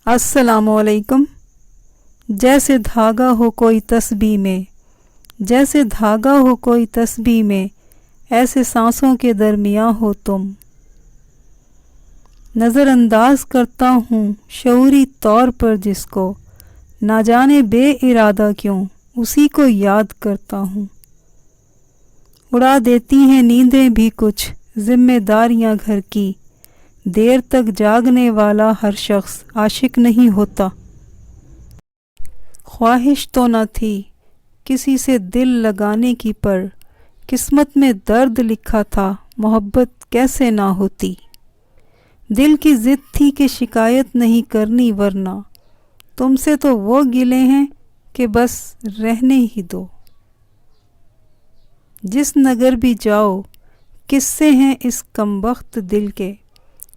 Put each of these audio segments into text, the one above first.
السلام علیکم۔ جیسے دھاگا ہو کوئی تسبیح میں، جیسے دھاگا ہو کوئی تسبیح میں، ایسے سانسوں کے درمیاں ہو تم۔ نظر انداز کرتا ہوں شعوری طور پر جس کو، نہ جانے بے ارادہ کیوں اسی کو یاد کرتا ہوں۔ اڑا دیتی ہیں نیندیں بھی کچھ ذمہ داریاں گھر کی، دیر تک جاگنے والا ہر شخص عاشق نہیں ہوتا۔ خواہش تو نہ تھی کسی سے دل لگانے کی، پر قسمت میں درد لکھا تھا محبت کیسے نہ ہوتی۔ دل کی ضد تھی کہ شکایت نہیں کرنی، ورنہ تم سے تو وہ گلے ہیں کہ بس رہنے ہی دو۔ جس نگر بھی جاؤ قصے ہیں اس کمبخت دل کے،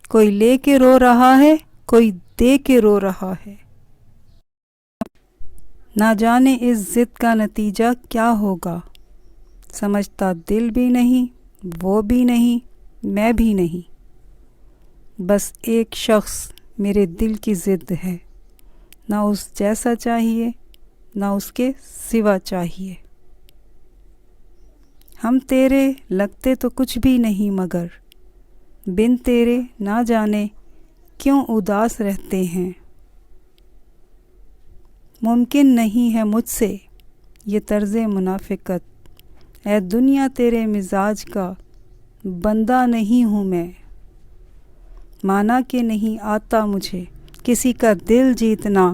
کوئی لے کے رو رہا ہے کوئی دے کے رو رہا ہے۔ نہ جانے اس ضد کا نتیجہ کیا ہوگا، سمجھتا دل بھی نہیں وہ بھی نہیں میں بھی نہیں۔ بس ایک شخص میرے دل کی ضد ہے، نہ اس جیسا چاہیے نہ اس کے سوا چاہیے۔ ہم تیرے لگتے تو کچھ بھی نہیں، مگر بن تیرے نہ جانے کیوں اداس رہتے ہیں۔ ممکن نہیں ہے مجھ سے یہ طرز منافقت، اے دنیا تیرے مزاج کا بندہ نہیں ہوں میں۔ مانا کہ نہیں آتا مجھے کسی کا دل جیتنا،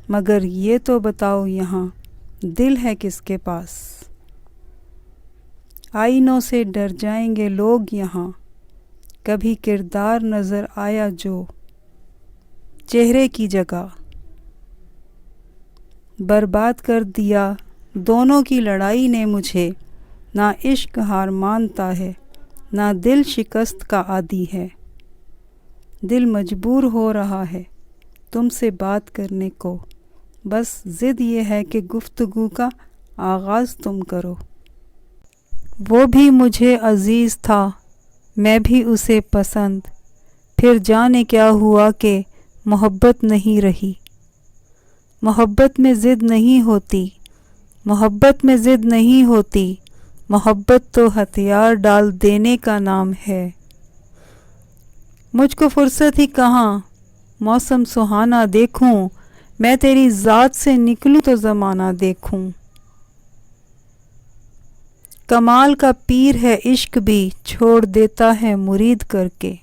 مگر یہ تو بتاؤ یہاں دل ہے کس کے پاس۔ آئینوں سے ڈر جائیں گے لوگ یہاں، کبھی کردار نظر آیا جو چہرے کی جگہ۔ برباد کر دیا دونوں کی لڑائی نے مجھے، نہ عشق ہار مانتا ہے نہ دل شکست کا عادی ہے۔ دل مجبور ہو رہا ہے تم سے بات کرنے کو، بس ضد یہ ہے کہ گفتگو کا آغاز تم کرو۔ وہ بھی مجھے عزیز تھا میں بھی اسے پسند، پھر جانے کیا ہوا کہ محبت نہیں رہی۔ محبت میں ضد نہیں ہوتی، محبت میں ضد نہیں ہوتی، محبت تو ہتھیار ڈال دینے کا نام ہے۔ مجھ کو فرصت ہی کہاں موسم سہانا دیکھوں، میں تیری ذات سے نکلوں تو زمانہ دیکھوں۔ کمال کا پیر ہے عشق بھی چھوڑ دیتا ہے مرید کر کے۔